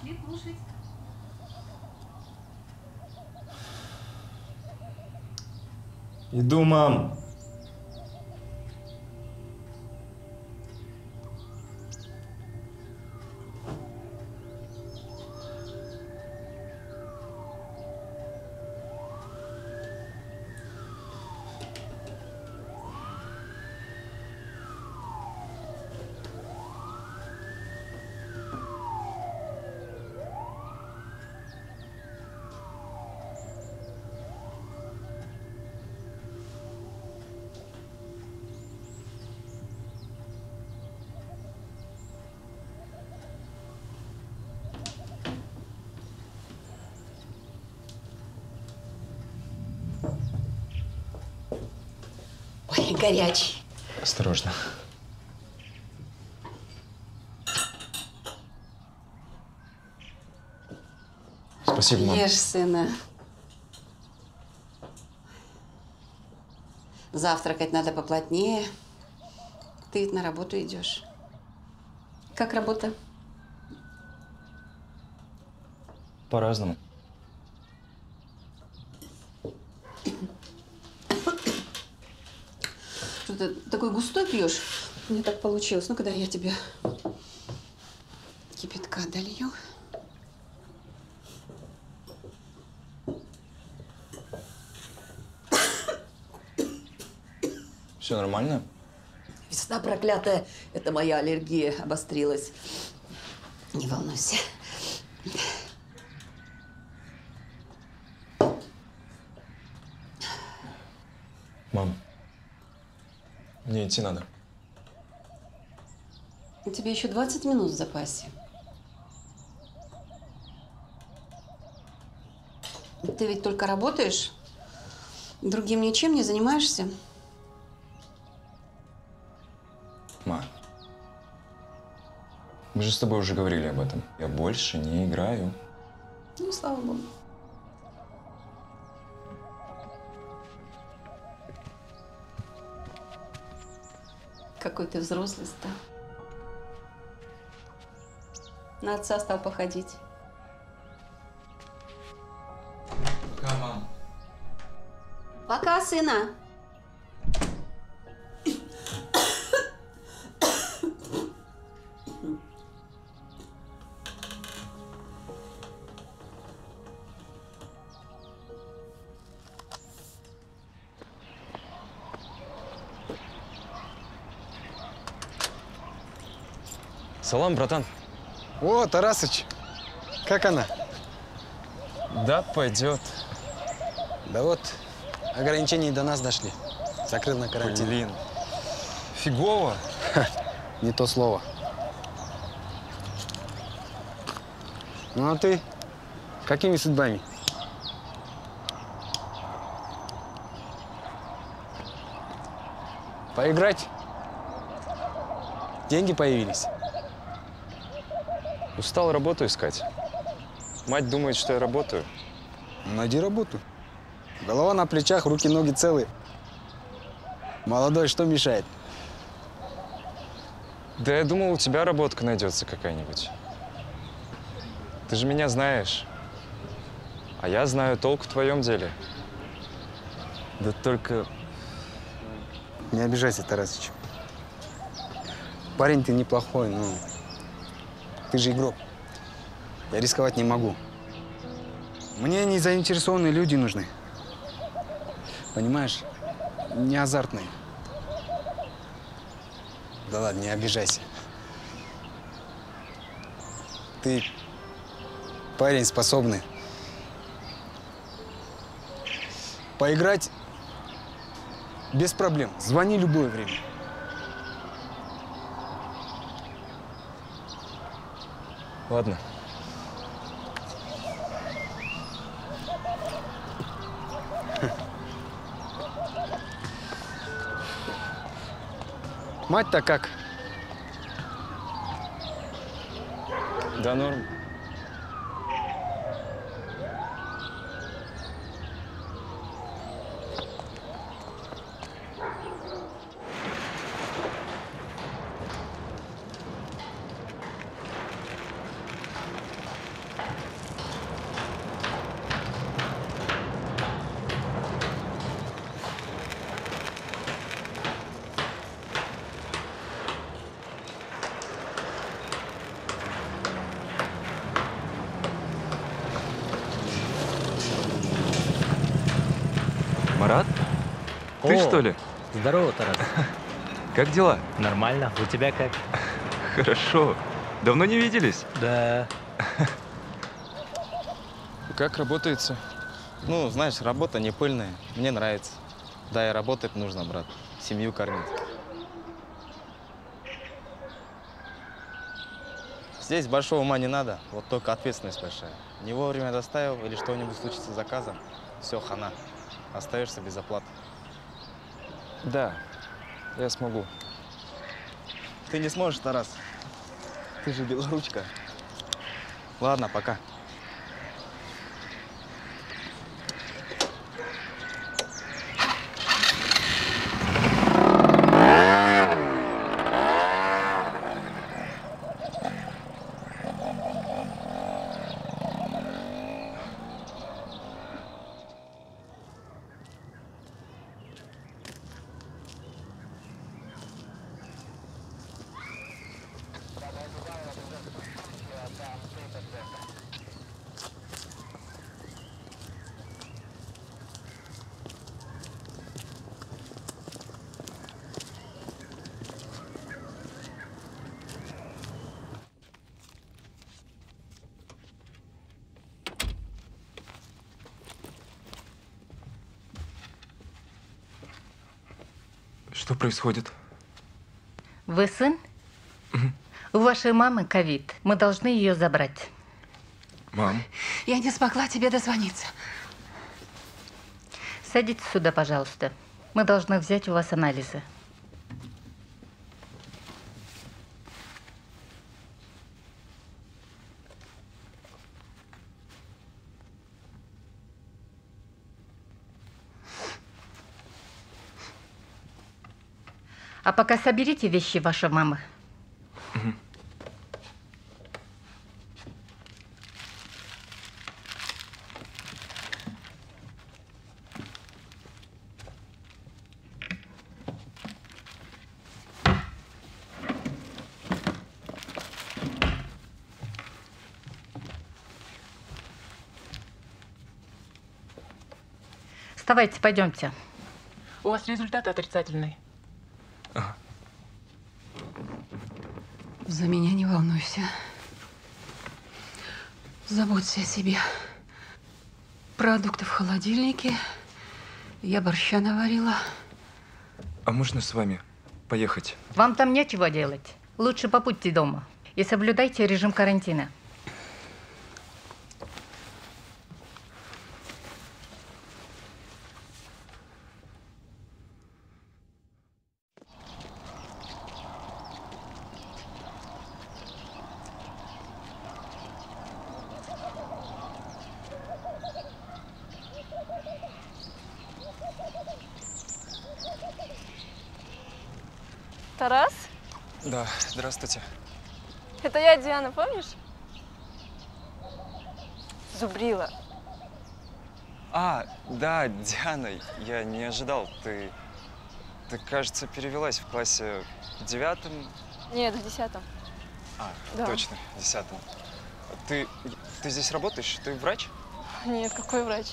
Пошли кушать. Иду, мам. Ой, горячий. Осторожно. Спасибо, мам. Ешь, сына. Завтракать надо поплотнее. Ты ведь на работу идешь. Как работа? По-разному. Что ты такой густой пьешь? Мне так получилось. Ну, когда я тебе кипятка долью. Все нормально? Весна проклятая. Это моя аллергия обострилась. Не волнуйся. Мам, мне идти надо. У тебя еще 20 минут в запасе. Ты ведь только работаешь? Другим ничем не занимаешься? Ма, мы же с тобой уже говорили об этом. Я больше не играю. Ну, слава богу. Какой ты взрослый стал. На отца стал походить. Пока, мам. Пока, сына. Салам, братан. О, Тарасыч, как она? Да, пойдет. Да вот, ограничения до нас дошли. Закрыл на карантин. Блин, фигово. Не то слово. Ну а ты? Какими судьбами? Поиграть? Деньги появились? Устал работу искать. Мать думает, что я работаю. Найди работу. Голова на плечах, руки-ноги целые. Молодой, что мешает? Да я думал, у тебя работка найдется какая-нибудь. Ты же меня знаешь. А я знаю толк в твоем деле. Да только… Не обижайся, Тарасыч. Парень ты неплохой, но ты же игрок. Я рисковать не могу. Мне не заинтересованные люди нужны. Понимаешь? Не азартные. Да ладно, не обижайся. Ты парень способный. Поиграть без проблем. Звони любое время. Ладно. Мать-то как? Да норм. Марат? Ты что ли? Здорово, Тарас. Как дела? Нормально. У тебя как? Хорошо. Давно не виделись? Да. Как работается? Ну, знаешь, работа не пыльная. Мне нравится. Да, и работать нужно, брат. Семью кормить. Здесь большого ума не надо, вот только ответственность большая. Не вовремя доставил или что-нибудь случится с заказом, все, хана. Остаешься без оплаты. Да, я смогу. Ты не сможешь, Тарас. Ты же белоручка. Ладно, пока. Что происходит? Вы сын? У вашей мамы ковид. Мы должны ее забрать. Мам, Я не смогла тебе дозвониться. Садитесь сюда, пожалуйста. Мы должны взять у вас анализы. А пока соберите вещи вашей мамы. Вставайте, пойдемте. У вас результат отрицательный. За меня не волнуйся. Заботься о себе. Продукты в холодильнике. Я борща наварила. а можно с вами поехать? Вам там нечего делать. Лучше побудьте дома и соблюдайте режим карантина. Тарас? Да, здравствуйте. Это я, Диана, помнишь? Зубрила. А, да, Диана, я не ожидал. Ты, кажется, перевелась в классе 9. Нет, в 10. А, Да. точно, в 10. Ты здесь работаешь? Ты врач? Нет, какой врач?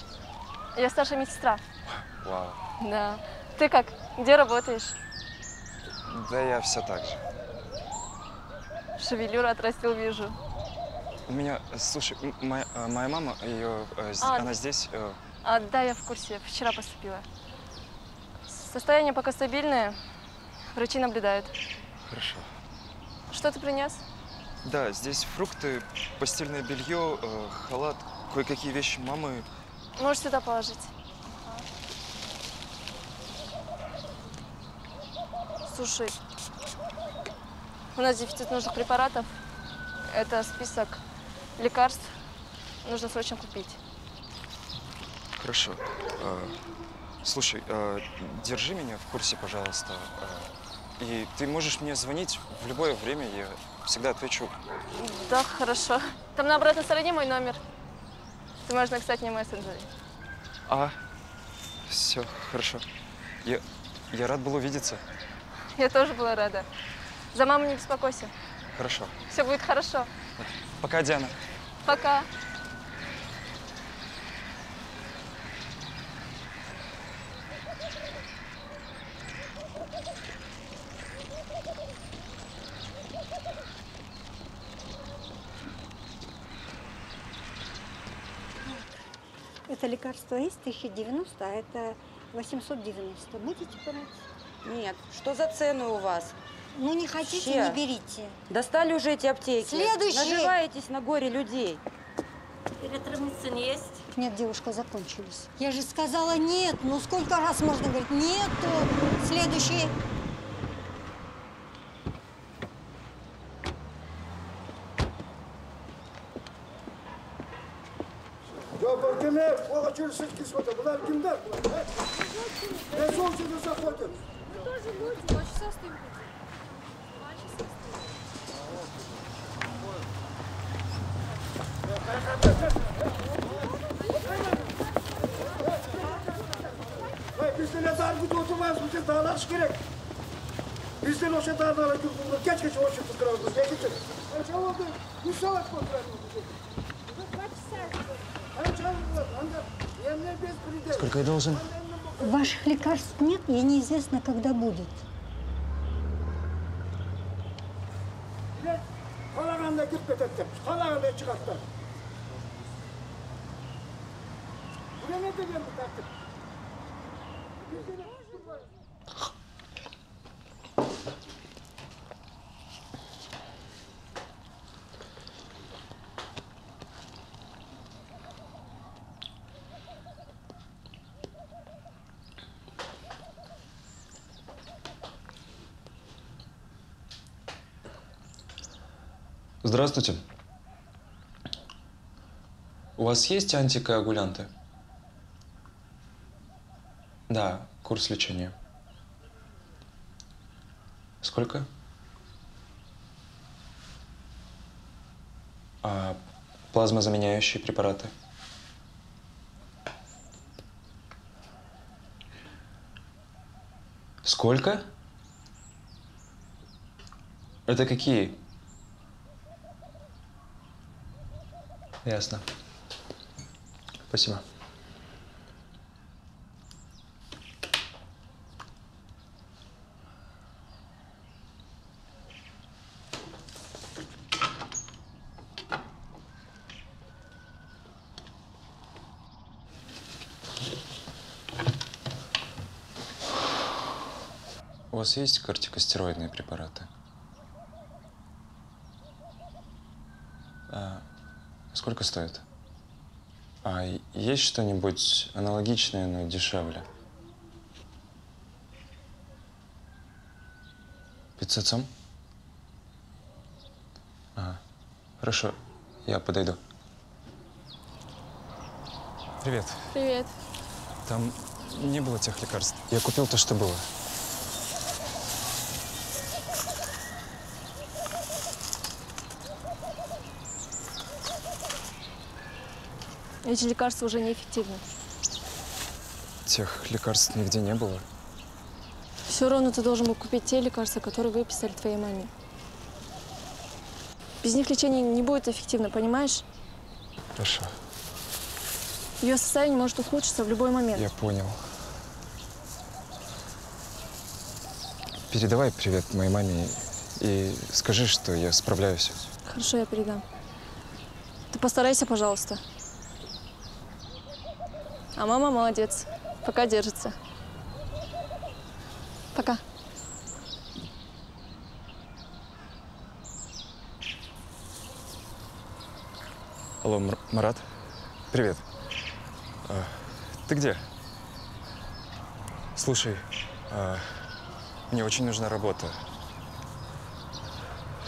Я старшая медсестра. Вау. Да. Ты как? Где работаешь? Да я все так же. Шевелюру отрастил, вижу. У меня, слушай, моя мама, она здесь. Да, я в курсе. Вчера поступила. Состояние пока стабильное. Врачи наблюдают. Хорошо. Что ты принес? Да, здесь фрукты, постельное белье, халат, кое-какие вещи мамы. Можешь сюда положить. Слушай, у нас дефицит нужных препаратов. Это список лекарств. Нужно срочно купить. Хорошо. Слушай, держи меня в курсе, пожалуйста. И ты можешь мне звонить в любое время, я всегда отвечу. Да, хорошо. Там на обратной стороне мой номер. Ты можешь написать мне в мессенджере. Все, хорошо. Я рад был увидеться. Я тоже была рада. За маму не беспокойся. Хорошо. Все будет хорошо. Пока, Диана. это лекарство есть 1090, а это 890. Будете брать? Нет. Что за цены у вас? Ну, не хотите, Вообще. не берите. Достали уже эти аптеки. Следующий. Наживаетесь на горе людей. Эретромицин есть? Нет, девушка, закончились. Я же сказала нет. Ну, сколько раз можно говорить? Нету. Следующий. Тоже люди, 2 часа стоим. 2 часа Bizden darbe oturmaz, bizden dağlar gerek. Bizden o şey dağlar geç geç o şey tutuyoruz. Geç geç. Ne oldu? Bu saat kontrolü. Сколько я должен? Ваших лекарств нет, и неизвестно, когда будет. Kalağında gitme ettim. Kalağında çıkarttım. Buraya ne diyeceğim bu taktik? Здравствуйте. У вас есть антикоагулянты? Да, курс лечения. Сколько? А плазмозаменяющие препараты? Сколько? Это какие? Ясно. Спасибо. У вас есть кортикостероидные препараты? Сколько стоит? А есть что-нибудь аналогичное, но дешевле? 500 сом? Ага. Хорошо, я подойду. Привет. Привет. Там не было тех лекарств. Я купил то, что было. Эти лекарства уже неэффективны. Тех лекарств нигде не было. Все равно ты должен был купить те лекарства, которые выписали твоей маме. Без них лечение не будет эффективно, понимаешь? Хорошо. Ее состояние может ухудшиться в любой момент. Я понял. Передавай привет моей маме и скажи, что я справляюсь. Хорошо, я передам. Ты постарайся, пожалуйста. А мама молодец. Пока держится. Пока. Алло, Марат. Привет. Ты где? Слушай, мне очень нужна работа.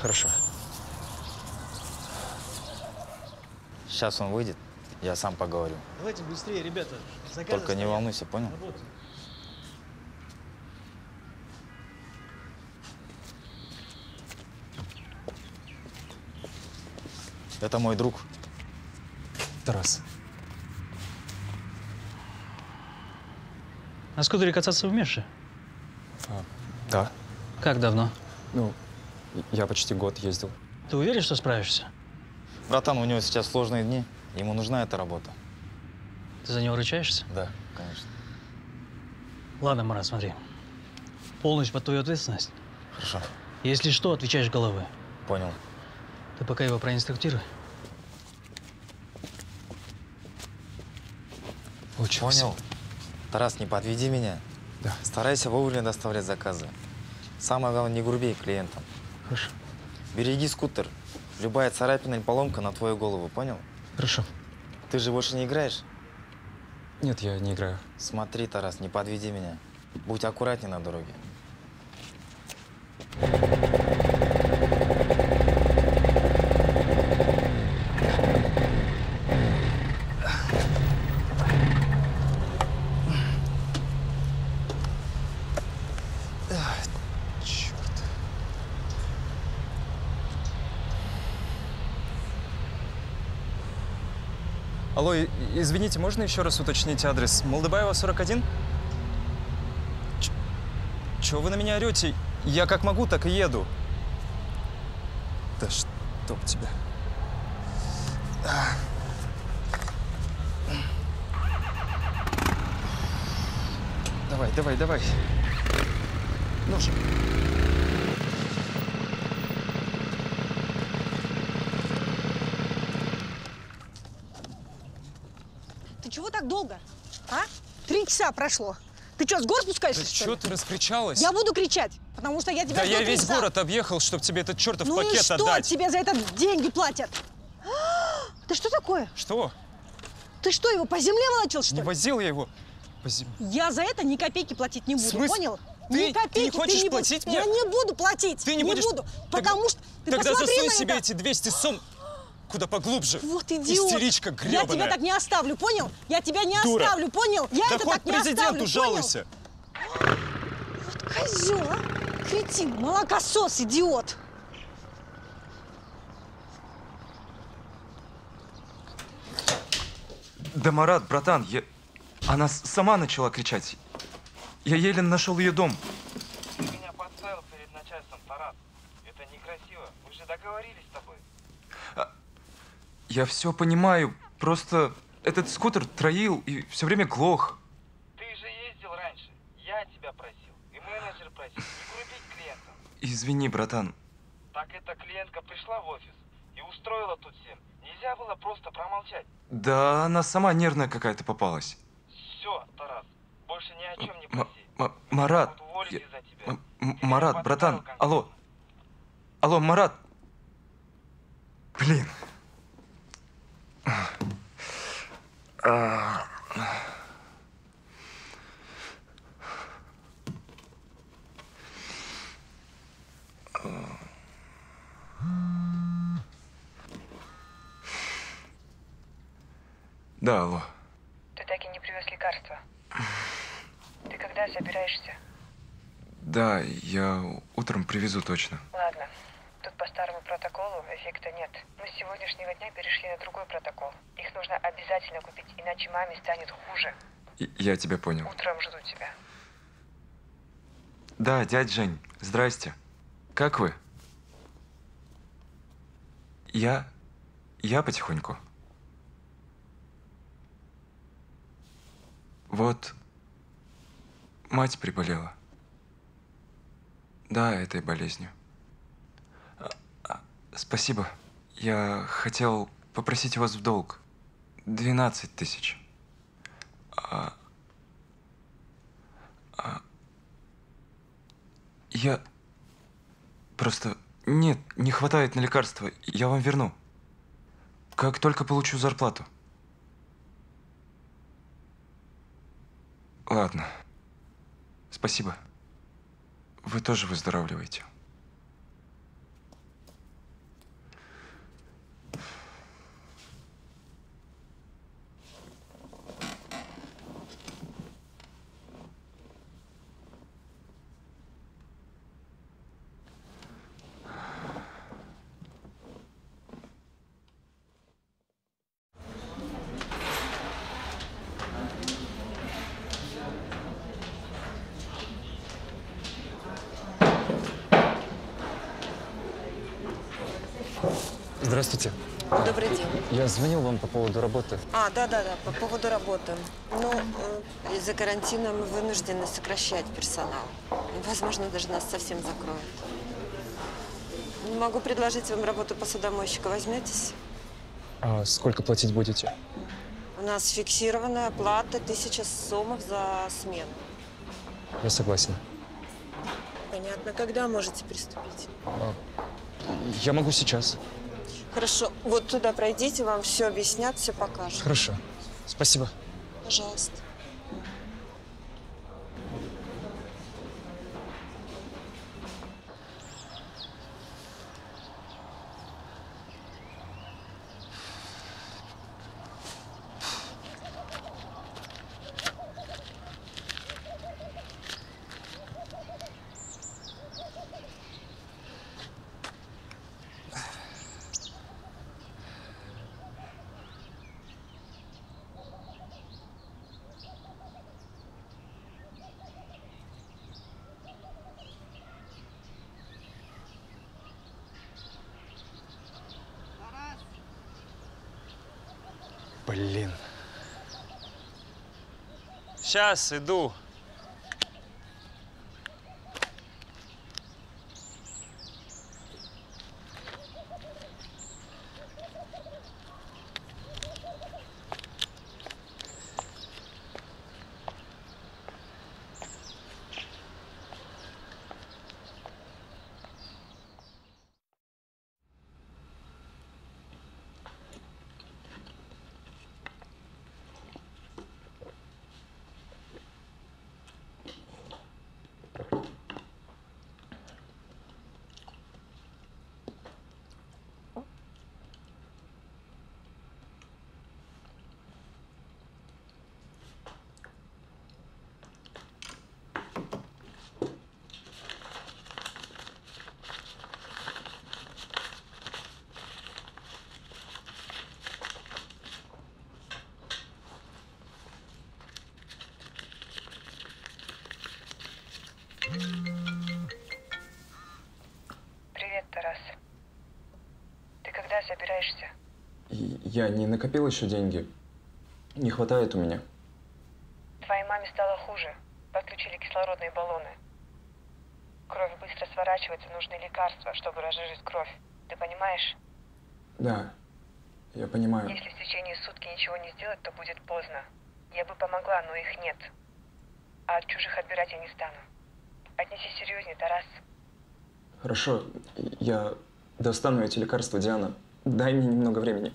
Хорошо. Сейчас он выйдет, я сам поговорю. Давайте быстрее, ребята. Только не волнуйся, понял? Это мой друг. Тарас. На скутере кататься умеешь? Да. Как давно? Ну, я почти год ездил. Ты уверен, что справишься? Братан, у него сейчас сложные дни. Ему нужна эта работа. Ты за него ручаешься? Да, конечно. Ладно, Марат, смотри. Полностью под твою ответственность. Хорошо. Если что, отвечаешь головой. Понял. Ты пока его проинструктируй. Учился. Понял? Тарас, не подведи меня. Да. Старайся вовремя доставлять заказы. Самое главное, не груби клиентам. Хорошо. Береги скутер. Любая царапина или поломка на твою голову, понял? Хорошо. Ты же больше не играешь? Нет, я не играю. Смотри, Тарас, не подведи меня. Будь аккуратнее на дороге. Алло, извините, можно еще раз уточнить адрес? Молдобаева, 41? Чего вы на меня орете? Я как могу, так и еду. Да чтоб тебя. Давай. Ну же. Ты чего так долго? А? 3 часа прошло. Ты что, с гор спускаешься, Да что чё ли? ты раскричалась? Я буду кричать, потому что я тебя Да жду я 3 весь часа. город объехал, чтобы тебе этот чертов Ну пакет и что? отдать. Тебе за это деньги платят? Ты что такое? Что? Ты что, его по земле волочил, что Не ли? возил я его по земле. Я за это ни копейки платить не буду, смысле? понял? Ты- Ни копейки ты не хочешь не будешь. платить мне? Я не буду платить. Ты не будешь? буду, потому что ты Тогда посмотри засунь на себе это. эти 200 сом куда поглубже. Вот идиот. Истеричка Я гребаная. тебя так не оставлю, понял? Я тебя не Дура. оставлю, понял? Я Да это хоть так не президенту оставлю, жалуйся. понял? Вот козел, а? Кретин, молокосос, идиот. Да, Марат, братан, она сама начала кричать. Я еле нашел ее дом. Ты меня подставил перед начальством, Тарас. Это некрасиво. Мы же договорились с тобой. Я все понимаю, просто этот скутер троил и все время глох. Ты же ездил раньше. Я тебя просил. И менеджер просил. Не грубить клиентам. Извини, братан. Так эта клиентка пришла в офис и устроила тут всем. Нельзя было просто промолчать. Да, она сама нервная какая-то попалась. Все, Тарас. Больше ни о чем не проси. Марат, Будут уволить из-за тебя. Марат, братан, алло. Алло, Марат. Блин. Да, алло. Ты так и не привез лекарства. Ты когда собираешься? Да, я утром привезу точно. Ладно. Тут по старому протоколу эффекта нет. Мы с сегодняшнего дня перешли на другой протокол. Их нужно обязательно купить, иначе маме станет хуже. Я тебя понял. Утром жду тебя. Да, дядь Жень, здрасте. Как вы? Я потихоньку. Вот, мать приболела. Да, этой болезнью. Спасибо. Я хотел попросить у вас в долг 12 тысяч. Я просто... Нет, не хватает на лекарства. Я вам верну. Как только получу зарплату. Ладно. Спасибо. Вы тоже выздоравливаете. Здравствуйте. Добрый день. Я звонил вам по поводу работы. Да, по поводу работы. Ну, из-за карантина мы вынуждены сокращать персонал. Возможно, даже нас совсем закроют. Могу предложить вам работу посудомойщика. Возьметесь? А сколько платить будете? У нас фиксированная оплата 1000 сомов за смену. Я согласен. Понятно. Когда можете приступить? Я могу сейчас. Хорошо. Вот туда пройдите, вам все объяснят, все покажут. Хорошо. Спасибо. Пожалуйста. Блин. Сейчас иду. Привет, Тарас. Ты когда собираешься? Я не накопил еще деньги. Не хватает у меня. Твоей маме стало хуже. Подключили кислородные баллоны. Кровь быстро сворачивается, нужны лекарства, чтобы разжижить кровь. Ты понимаешь? Да, я понимаю. Если в течение сутки ничего не сделать, то будет поздно. Я бы помогла, но их нет. А от чужих отбирать я не стану. Отнесись серьезнее, Тарас. Хорошо, я достану эти лекарства, Диана. Дай мне немного времени.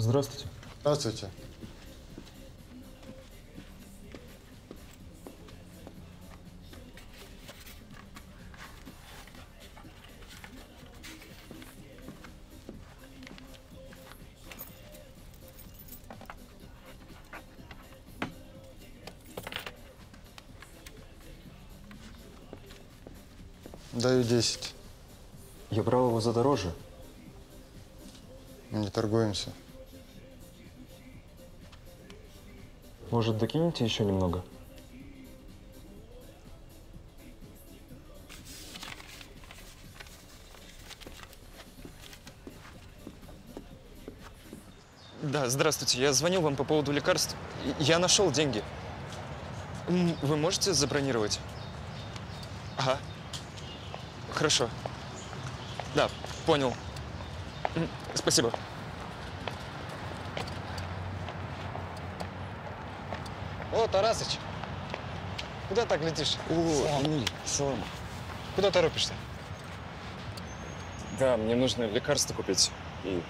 Здравствуйте. Здравствуйте. Даю 10. Я брал его за дороже. Мы не торгуемся. Может, докинете еще немного? Да, здравствуйте. Я звонил вам по поводу лекарств. Я нашел деньги. Вы можете забронировать? Ага. Хорошо. Да, понял. Спасибо. О, Тарасыч, куда так летишь? Салам. Куда торопишься? Да, мне нужно лекарства купить и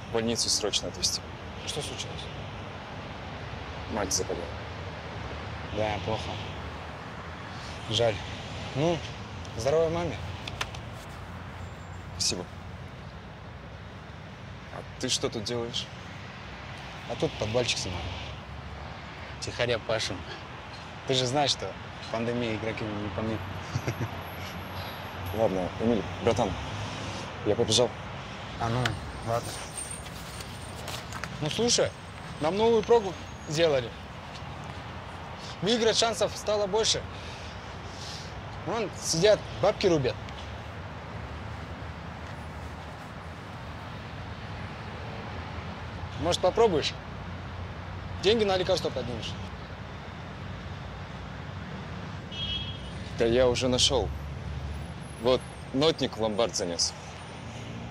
в больницу срочно отвезти. Что случилось? Мать заболела. Да, плохо. Жаль. Ну, здоровой маме. Спасибо. А ты что тут делаешь? А тут подвальчик снимаю. Тихоря пашем. Ты же знаешь, что пандемия игроки не помнит. Ладно, Эмиль, братан, я побежал. А ну, ладно. Ну, слушай, нам новую прогу сделали. Выиграть шансов стало больше. Вон сидят, бабки рубят. Может, попробуешь? Деньги на лекарство поднимешь. Да я уже нашел. Вот, нотник в ломбард занес.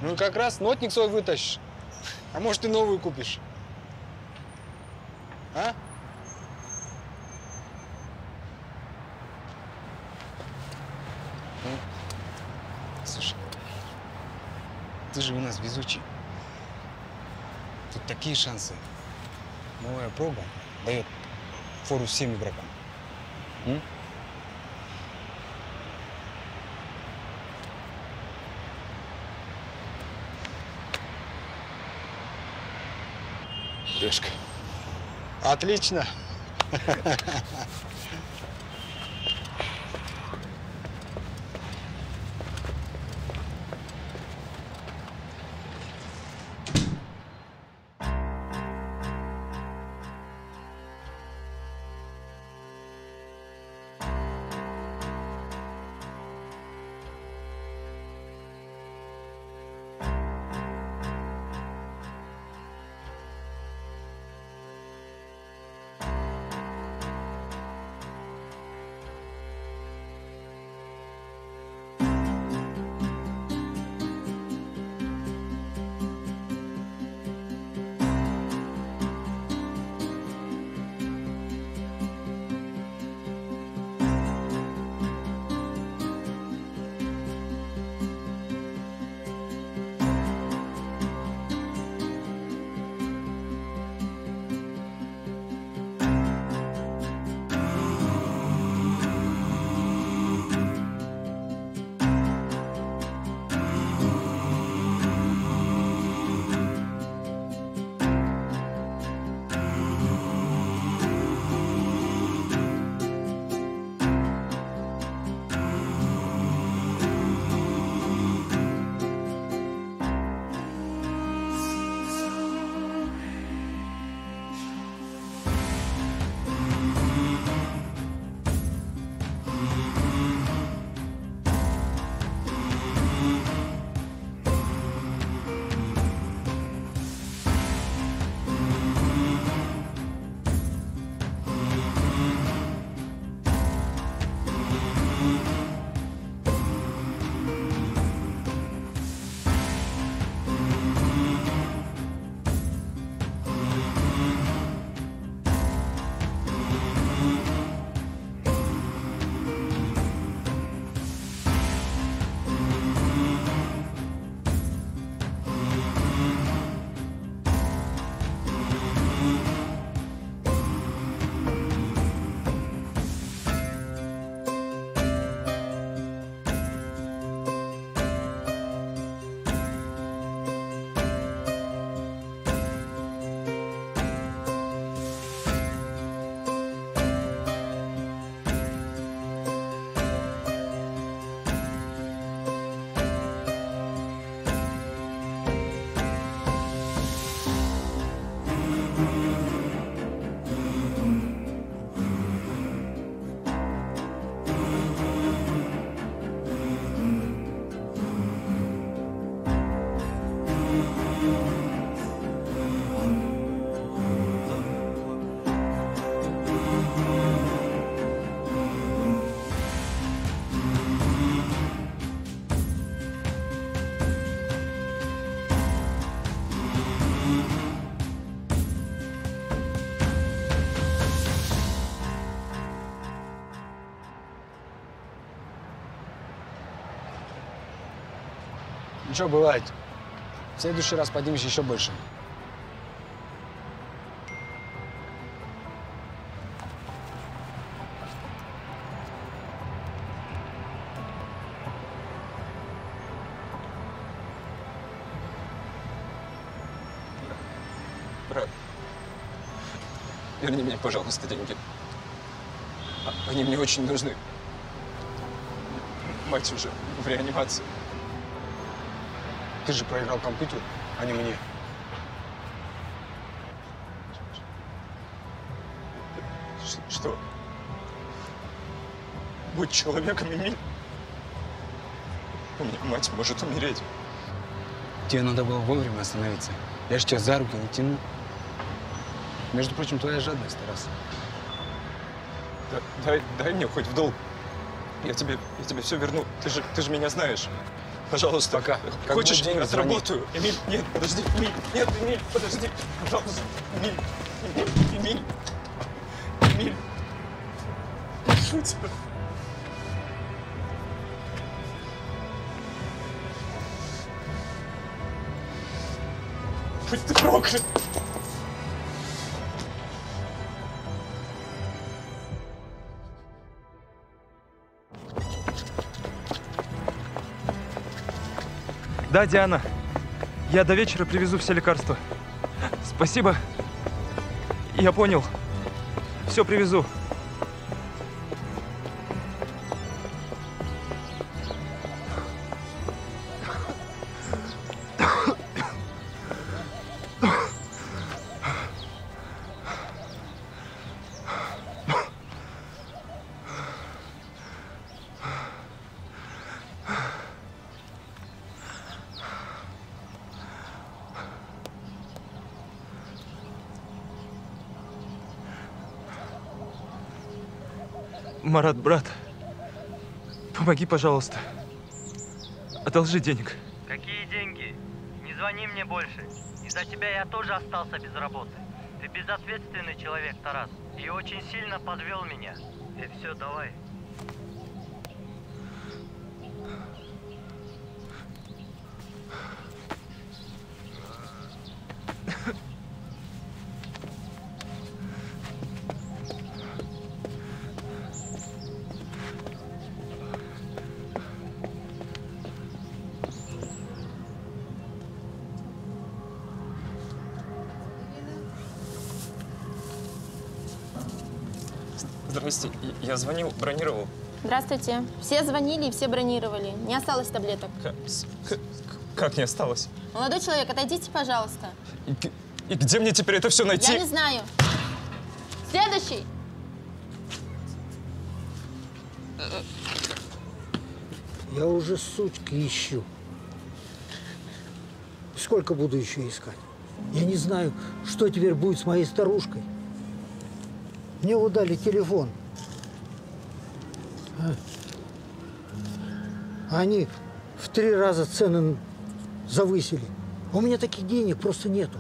Ну, как раз нотник свой вытащишь. А может, и новую купишь. А? Слушай, ты же у нас везучий. Тут такие шансы. Новая проба дает фору всем игрокам. Решка. Отлично. Ничего, бывает. В следующий раз поднимешь еще больше. Брат. верни мне, пожалуйста, деньги. Они мне очень нужны. Мать уже в реанимации. Ты же проиграл компьютер, а не мне. Что? Будь человеком, Эмиль. У меня мать может умереть. Тебе надо было вовремя остановиться. Я же тебя за руки не тяну. Между прочим, твоя жадность, Тарас. Дай мне хоть в долг. Я тебе все верну. Ты же меня знаешь. Пожалуйста. Пока. Хочешь, деньги, отработаю? Эмиль, нет, подожди. Эмиль, нет, Эмиль, подожди. Пожалуйста. Эмиль. Эмиль. Прошу тебя. Будь ты проклят. Да, Диана. Я до вечера привезу все лекарства. Спасибо. Я понял. Все привезу. Марат, брат, помоги, пожалуйста. Одолжи денег. Какие деньги? Не звони мне больше. Из-за тебя я тоже остался без работы. Ты безответственный человек, Тарас. И очень сильно подвел меня. И все, давай. Здрасте, я звонил, бронировал. Здравствуйте. Все звонили и все бронировали. Не осталось таблеток. Как не осталось? Молодой человек, отойдите, пожалуйста. И где мне теперь это все найти? Я не знаю. Следующий. Я уже сучки ищу. Сколько буду еще искать? Я не знаю, что теперь будет с моей старушкой. Мне удали телефон. Они в 3 раза цены завысили. У меня таких денег просто нету.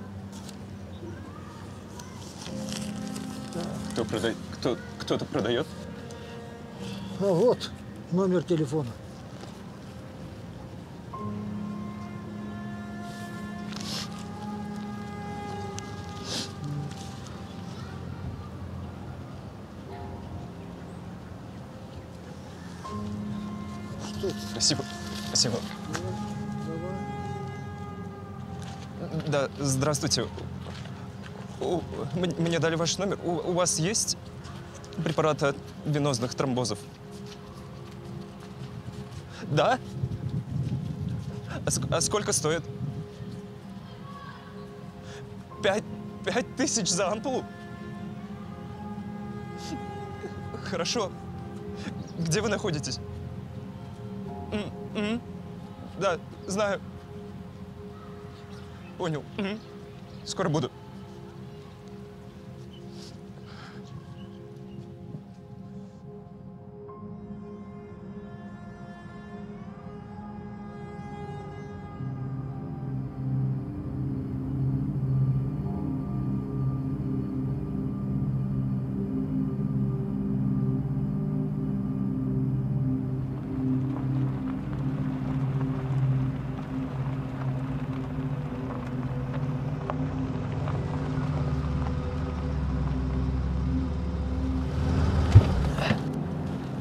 Кто продает? Кто-то продает? А вот номер телефона. Спасибо. Спасибо. Да, здравствуйте. Мне дали ваш номер. У вас есть препараты от венозных тромбозов? Да? А сколько стоит? 5000 за ампулу? Хорошо. Где вы находитесь? Да, знаю. Понял. Скоро буду.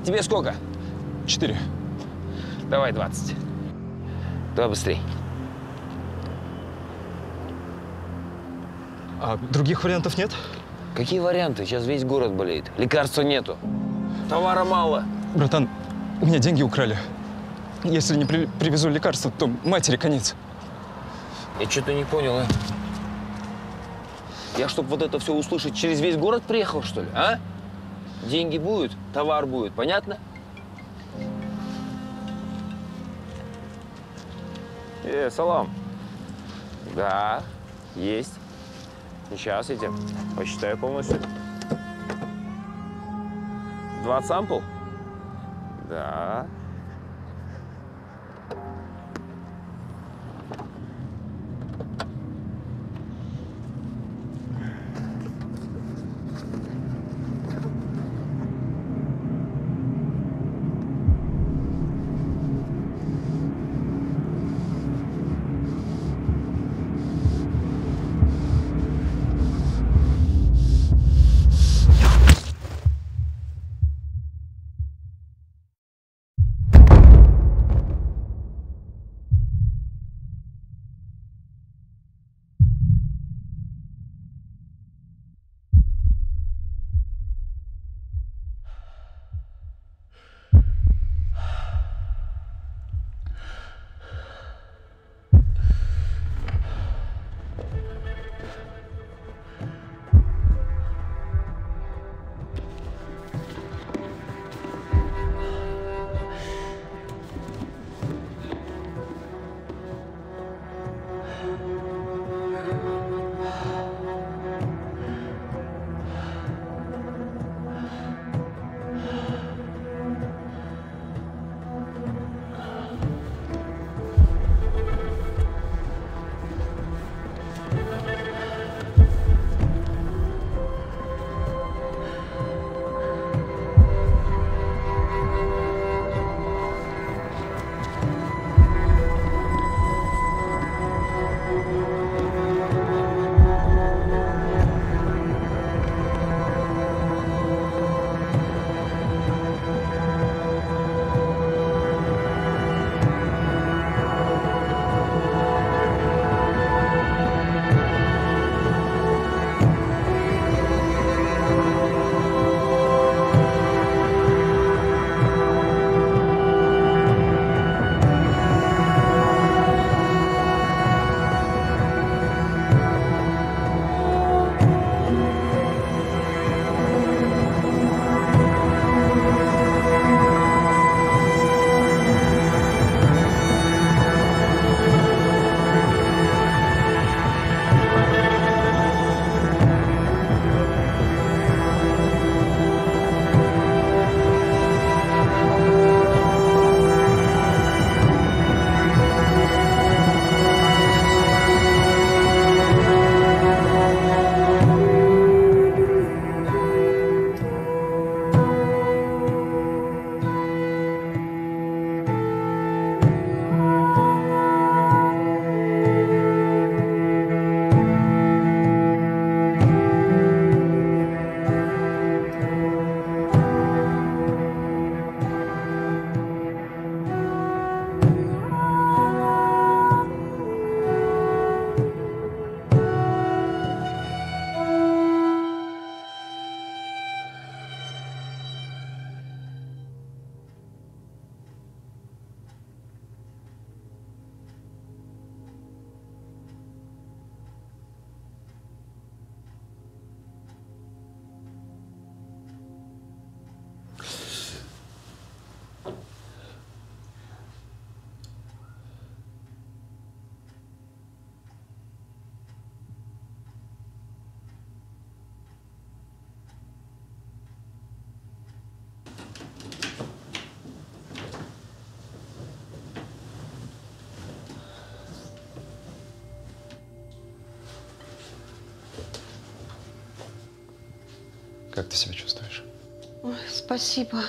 Тебе сколько? 4. Давай 20. Давай быстрей. А других вариантов нет? Какие варианты? Сейчас весь город болеет. Лекарства нету. Товара мало. Братан, у меня деньги украли. Если не привезу лекарства, то матери конец. Я что-то не понял, а? Я, чтобы вот это все услышать, через весь город приехал, что ли, а? Деньги будут, товар будет, понятно? Салам. Да, есть. Сейчас я тебе посчитаю полностью. 20 ампул? Да. Как ты себя чувствуешь? Ой, спасибо.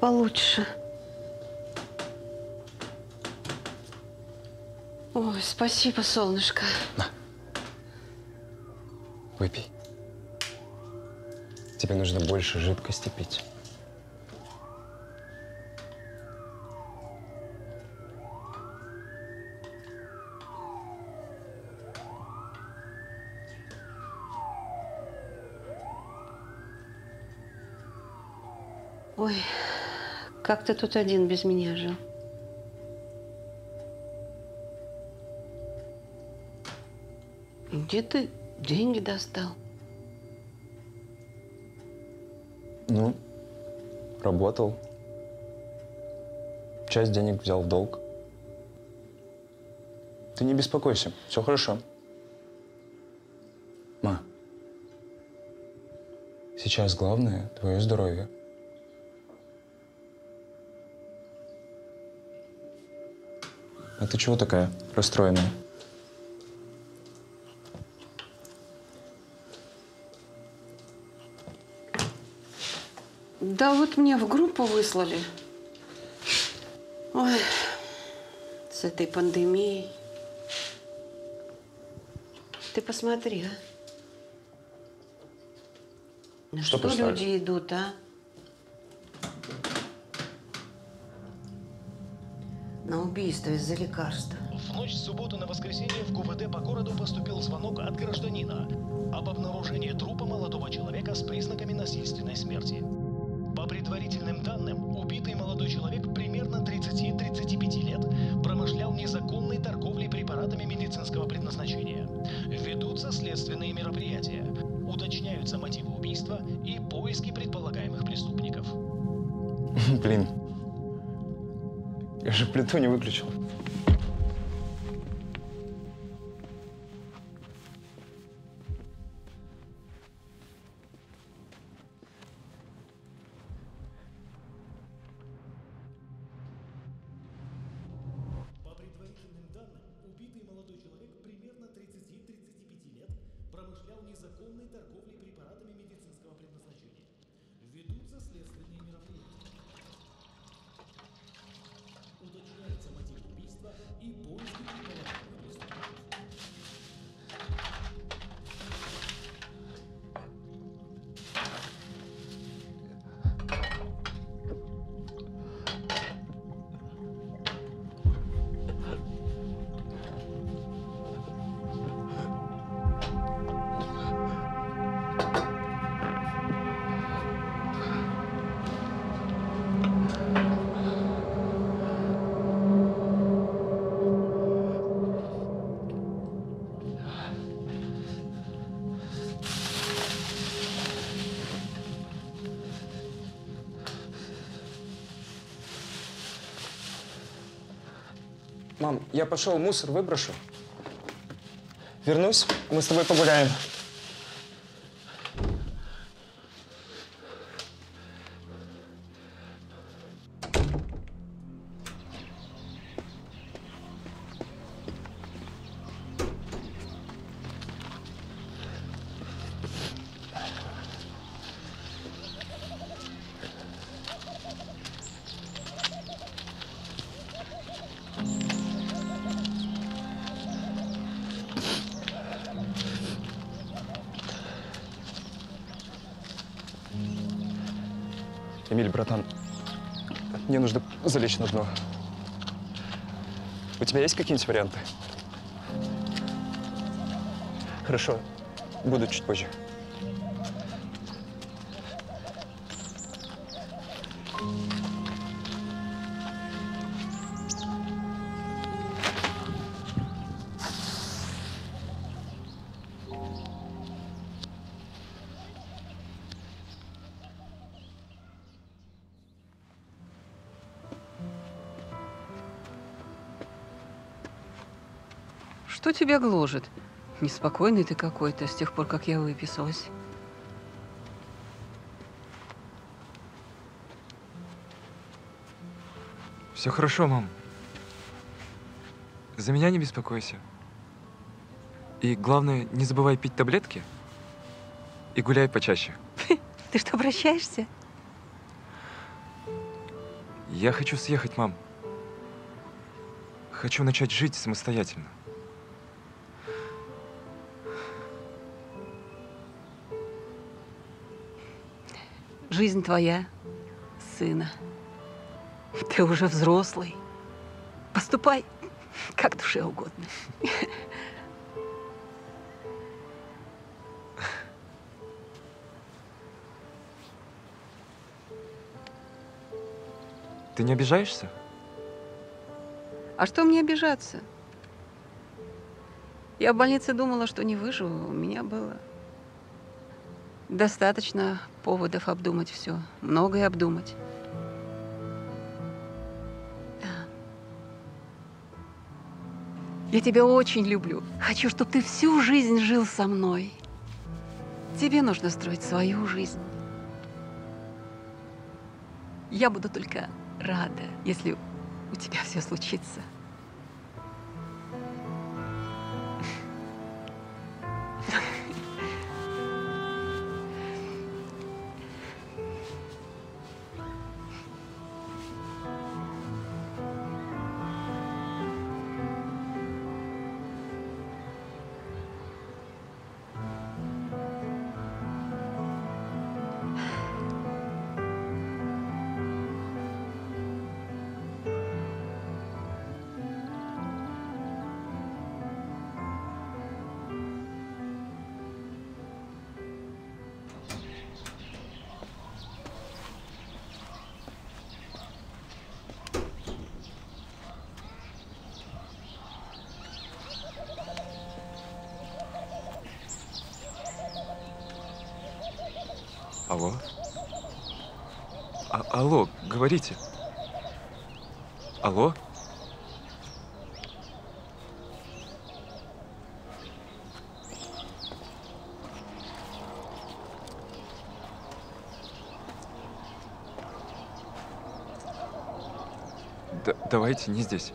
Получше. Ой, спасибо, солнышко. На. Выпей. Тебе нужно больше жидкости пить. Ой, как ты тут один без меня жил? Где ты деньги достал? Ну, работал. Часть денег взял в долг. Ты не беспокойся, все хорошо. Ма, сейчас главное твое здоровье. А ты чего такая расстроенная? Да вот мне в группу выслали. Ой, с этой пандемией. Ты посмотри, а. На что люди идут, а? На убийство из-за лекарства. В ночь с субботы на воскресенье в ГУВД по городу поступил звонок от гражданина об обнаружении трупа молодого человека с признаками насильственной смерти. По предварительным данным, убитый молодой человек примерно 30-35 лет промышлял незаконной торговлей препаратами медицинского предназначения. Ведутся следственные мероприятия. Уточняются мотивы убийства и поиски предполагаемых преступников. Блин, я же плиту не выключил. По предварительным данным, убитый молодой человек примерно 30-35 лет промышлял незаконной торговлей препаратами медицинского предназначения. Ведутся следственные мероприятия. Уточняется мотив убийства и поиски предполагаемых преступников. Мам, я пошел мусор выброшу. Вернусь, мы с тобой погуляем. Эмиль, братан, мне нужно залечь на дно. У тебя есть какие-нибудь варианты? Хорошо, буду чуть позже. Что тебя гложет? Неспокойный ты какой-то с тех пор, как я выписалась. Все хорошо, мам. За меня не беспокойся. И главное, не забывай пить таблетки и гуляй почаще. Ты что, обращаешься? Я хочу съехать, мам. Хочу начать жить самостоятельно. Жизнь твоя, сына. Ты уже взрослый. Поступай, как душе угодно. Ты не обижаешься? А что мне обижаться? Я в больнице думала, что не выживу. У меня было достаточно поводов обдумать все. Многое обдумать. Я тебя очень люблю. Хочу, чтобы ты всю жизнь жил со мной. Тебе нужно строить свою жизнь. Я буду только рада, если у тебя все случится. Алло? Алло, говорите. Алло? Давайте не здесь.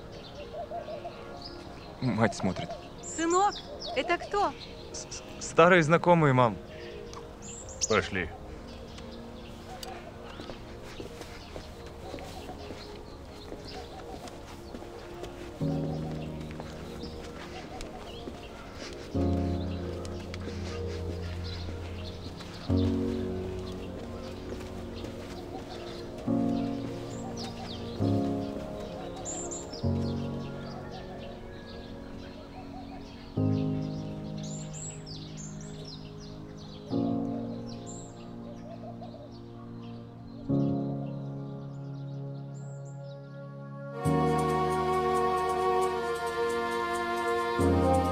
Мать смотрит. Сынок, это кто? Старые знакомые, мам. Пошли. Thank you.